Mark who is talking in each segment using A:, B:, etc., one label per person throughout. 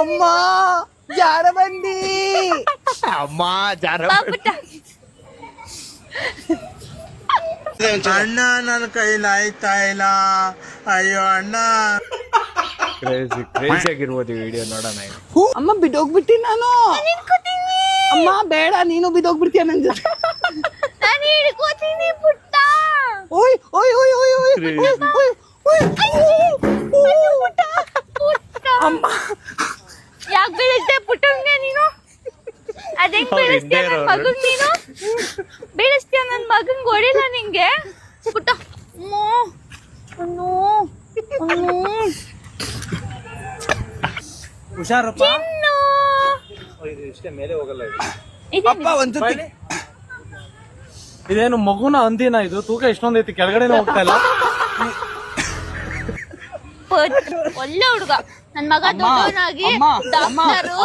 A: ಅಮ್ಮ ಜಾರ ಬಂದಿ
B: ಅಮ್ಮ ಜಾರ
A: ಅಣ್ಣ ನನ್ನ ಕೈಲಿ ಆಯ್ತಾ ಇಲ್ಲ. ಅಯ್ಯೋ ಅಣ್ಣ.
B: ಕ್ರೇಜಿ ಆಗಿರ್ಬೋದು ಈ ವಿಡಿಯೋ ನೋಡೋಣ.
A: ಅಮ್ಮ ಬಿದ್ದೋಗ್ಬಿಟ್ಟಿ ನಾನು. ಅಮ್ಮ ಬೇಡ, ನೀನು ಬಿದ್ದೋಗ್ಬಿಡ್ತೀಯ ನನ್ ಜೊತೆ.
C: ನಾನು ಹಿಡ್ಕೋತೀನಿ ಪುಟ್ಟ.
A: ಓಯ್ ಓಯ್ ಓಯ್ ಓಯ್ ಓಯ್ ಓಯ್ ಅಮ್ಮ
C: ಯಾಕೆ ಬೀಳಿಸ್ದೆ ಪುಟ್ಟಂಗೆ ನೀನು? ಅದೇಂಗ್ ಬೀಳಿಸ್ತೀಯ ನನ್ ಮಗಂಗ್ ನೀನು? ಬೀಳಿಸ್ತೀಯ ನನ್ ಮಗಂಗ್ ಹೊಡಿಲ್ಲ ನಿಂಗೆ ಪುಟ್ಟ.
B: ಹುಷಾರಪ್ಪ.
A: ಅಪ್ಪ ಒಂದ್ಸತಿ
B: ಇದೇನು ಮಗುನ ಅಂದಿನ? ಇದು ತೂಕ ಎಷ್ಟೊಂದೈತಿ, ಕೆಳಗಡೆ ಹೋಗ್ತಾ ಇಲ್ಲ.
C: ಒಳ್ಳೆ ಹುಡುಗ ನನ್ ಮಗ. ದೊಡ್ಡವನಾಗಿ ಡಾಕ್ಟರು,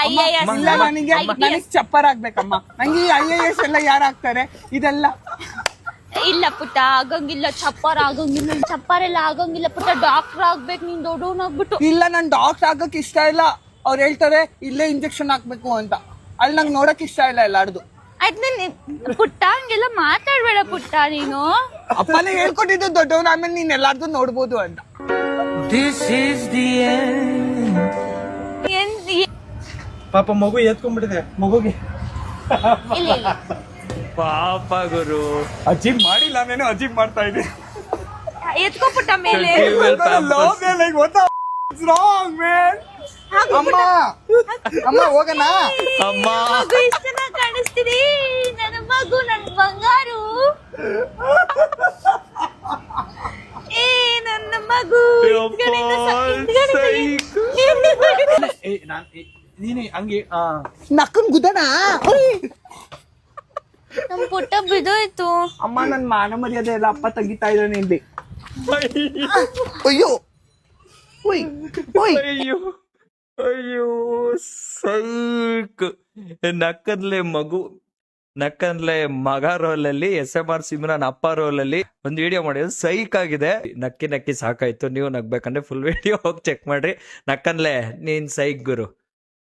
C: IAS.
A: ನನಗೆ ಚಪ್ಪರ್ ಆಗ್ಬೇಕಮ್ಮ. ನಂಗೆ IAS ಎಲ್ಲ ಯಾರು ಆಗ್ತಾರೆ? ಇದೆಲ್ಲ
C: ಇಲ್ಲ ಪುಟ್ಟ, ಆಗಂಗಿಲ್ಲ. ಚಪ್ಪರ್ ಆಗಂಗಿಲ್ಲ, ಚಪ್ಪರೆಲ್ಲ ಆಗಂಗಿಲ್ಲ ಪುಟ್ಟ. ಡಾಕ್ಟರ್ ಆಗ್ಬೇಕು ನೀನ್ ದೊಡ್ಡವನಾಗ್ಬಿಟ್ಟು.
A: ಇಲ್ಲ, ನನ್ ಡಾಕ್ಟರ್ ಆಗಕ್ ಇಷ್ಟ ಇಲ್ಲ. ಅವ್ರು ಹೇಳ್ತಾರೆ ಇಲ್ಲೇ ಇಂಜೆಕ್ಷನ್ ಹಾಕ್ಬೇಕು ಅಂತ. ಅಲ್ಲಿ ನಂಗೆ ನೋಡಕ್ ಇಷ್ಟ ಇಲ್ಲ ಎಲ್ಲಾರ್ದು.
C: ಪುಟ್ಟ ಹಂಗೆಲ್ಲ ಮಾತಾಡ್ಬೇಡ ಪುಟ್ಟ ನೀನು.
A: ಅಪ್ಪನೇ ಹೇಳ್ಕೊಟ್ಟಿದ್ದು ದೊಡ್ಡವನ, ಆಮೇಲೆ ನೀನ್ ಎಲ್ಲಾರ್ದು ನೋಡ್ಬೋದು ಅಂತ.
B: ಪಾಪ ಮಗು ಎತ್ಕೊಂಡ್ಬಿಟ್ಟಿದೆ ಮಗುಗೆ.
C: ಇಲ್ಲ
B: ಪಾಪ ಗುರು. ಅಜೀಬ್ ಮಾಡಿಲ್ಲ, ನಾನು ಅಜೀಬ್ ಮಾಡ್ತಾ ಇದ್ದೀನಿ.
C: ಎತ್ಕೋ ಪುಟ್ಟ ಮೇಲೆ.
A: ಅಮ್ಮ ಅಮ್ಮ ಹೋಗಣ.
B: ಅಮ್ಮ
C: ಮಗು ಇಷ್ಟ ಚೆನ್ನಾಗಿ ಕಾಣಿಸ್ತಿದಿ. ನನ್ನ ಮಗು, ನನ್ ಬಂಗಾರು. ಏ ನನ್ನ ಮಗು.
B: ನೀನೆ ಹಂಗೆ
A: ನಕ್ಕನ್ ಗುದಣ.
C: ನಮ್ ಪುಟ್ಟ ಬಿದ್ದೋಯ್ತು.
A: ಅಮ್ಮ ನನ್ ಮಾನ ಮರ್ಯಾದೆ ಎಲ್ಲ ಅಪ್ಪ ತೆಗಿತಾ ಇದ್ದಾನೆ ಇಲ್ಲಿ. ಅಯ್ಯೋ
B: ಅಯ್ಯೋ ಅಯ್ಯೋ ಸೈಕ್. ನಕ್ಕನ್ಲೆ ಮಗು, ನಕ್ಕನ್ಲೆ ಮಗ ರೋಲಲ್ಲಿ, SMR ಸಿಮ್ರಾನ್ ಅಪ್ಪ ರೋಲಲ್ಲಿ ಒಂದು ವಿಡಿಯೋ ಮಾಡಿದ್ರು. ಸೈಕ್ ಆಗಿದೆ. ನಕ್ಕಿ ನಕ್ಕಿ ಸಾಕಾಯ್ತು. ನೀವು ನಗ್ಬೇಕಂದ್ರೆ ಫುಲ್ ವಿಡಿಯೋ ಹೋಗಿ ಚೆಕ್ ಮಾಡ್ರಿ. ನಕ್ಕನ್ಲೆ ನೀನ್ ಸೈಕ್ ಗುರು.